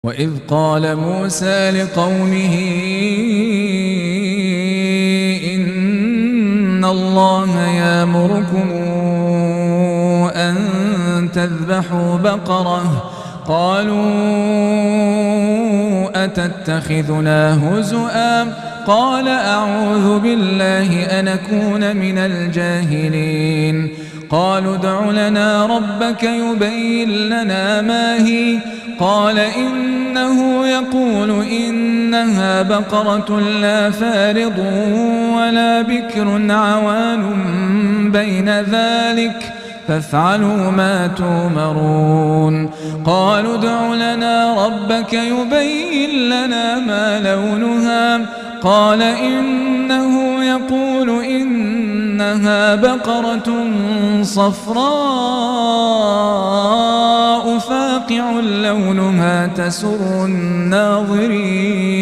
وإذ قال موسى لقومه إن الله يأمركم أن تذبحوا بقرة قالوا أتتخذنا هزؤا قال أعوذ بالله أن أكون من الجاهلين قالوا ادع لنا ربك يبين لنا ما هي قال إنه يقول إنها بقرة لا فارض ولا بكر عوان بين ذلك فافعلوا ما تؤمرون قالوا ادع لنا ربك يبين لنا ما لونها قال إنه يقول إنها بقرة صفراء فاقع لونها تسر الناظرين